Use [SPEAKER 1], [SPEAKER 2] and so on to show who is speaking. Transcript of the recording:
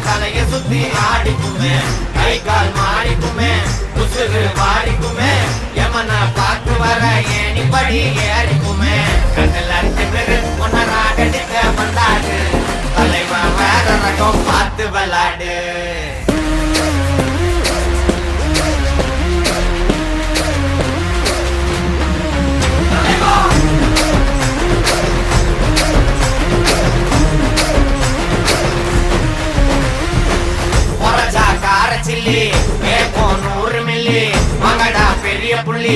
[SPEAKER 1] தலைய சுத்தி ஆடிக்குமே கை கால் மாறிக்குமே உசுறு வாடிக்குமே எமன பார்த்து வர ஏனி படி ஏறிக்குமே கண்ணுல 5 பேரு ஒன்னராகடிக்க வந்தாடு தலைவன் வேற ரகம் பார்த்து விளாடு சில்லி 100 மில்லி மகடா பெரிய புள்ளி